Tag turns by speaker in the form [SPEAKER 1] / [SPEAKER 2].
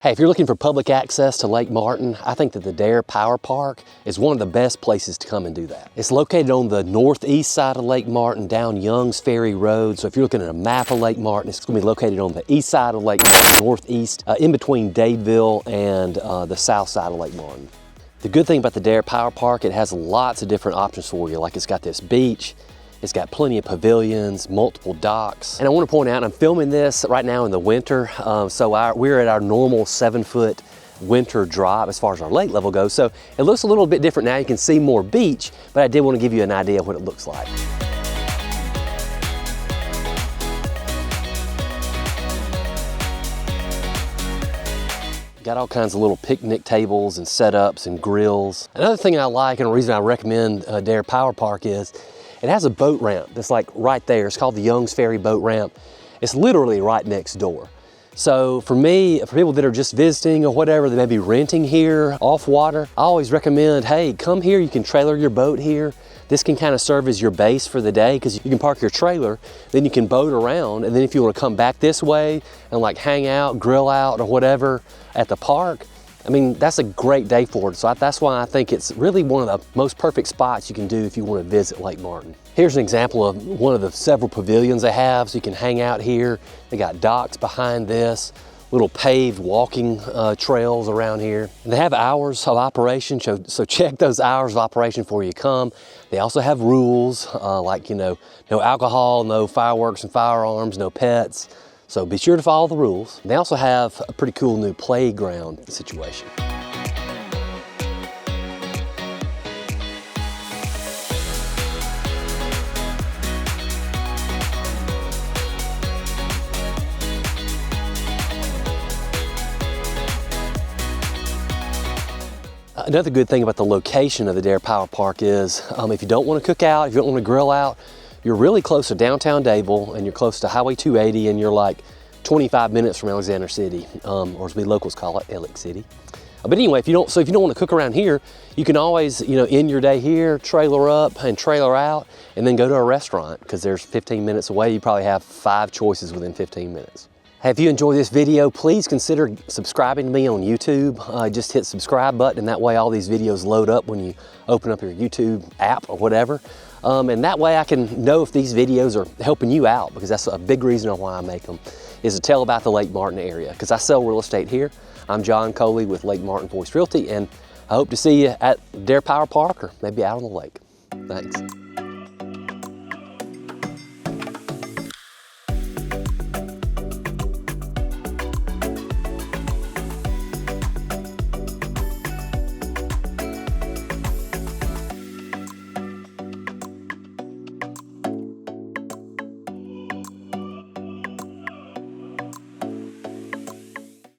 [SPEAKER 1] Hey, if you're looking for public access to Lake Martin, I think that the D.A.R.E Power Park is one of the best places to come and do that. It's located on the northeast side of Lake Martin down Youngs Ferry Road. So if you're looking at a map of Lake Martin, it's going to be located on the east side of Lake Martin, northeast, in between Dadeville and the south side of Lake Martin. The good thing about the D.A.R.E Power Park, it has lots of different options for you. Like it's got this beach, it's got plenty of pavilions, multiple docks. And I want to point out, I'm filming this right now in the winter, so we're at our normal 7-foot winter drop as far as our lake level goes. So it looks a little bit different now. You can see more beach, but I did want to give you an idea of what it looks like. Got all kinds of little picnic tables and setups and grills. Another thing I like, and a reason I recommend D.A.R.E Power Park is, it has a boat ramp that's like right there. It's called the Youngs Ferry Boat Ramp. It's literally right next door. So for me, for people that are just visiting or whatever, they may be renting here off water, I always recommend, hey, come here, you can trailer your boat here. This can kind of serve as your base for the day because you can park your trailer, then you can boat around, and then if you want to come back this way and like hang out, grill out or whatever at the park, I mean, that's a great day for it. So that's why I think it's really one of the most perfect spots you can do if you want to visit Lake Martin. Here's an example of one of the several pavilions they have, so you can hang out here. They got docks behind this, little paved walking trails around here. And they have hours of operation, so check those hours of operation before you come. They also have rules, like, you know, no alcohol, no fireworks and firearms, no pets. So be sure to follow the rules. They also have a pretty cool new playground situation. Another good thing about the location of the D.A.R.E Power Park is if you don't want to cook out, if you don't want to grill out, you're really close to downtown Dadeville and you're close to Highway 280 and you're like 25 minutes from Alexander City, or as we locals call it, Alex City. But anyway, if you don't want to cook around here, you can always, end your day here, trailer up and trailer out, and then go to a restaurant because there's 15 minutes away. You probably have 5 choices within 15 minutes. Hey, if you enjoyed this video, please consider subscribing to me on YouTube. Just hit subscribe button, and that way all these videos load up when you open up your YouTube app or whatever. And that way I can know if these videos are helping you out, because that's a big reason why I make them, is to tell about the Lake Martin area, because I sell real estate here. I'm John Coley with Lake Martin Voice Realty, and I hope to see you at D.A.R.E Power Park or maybe out on the lake. Thanks.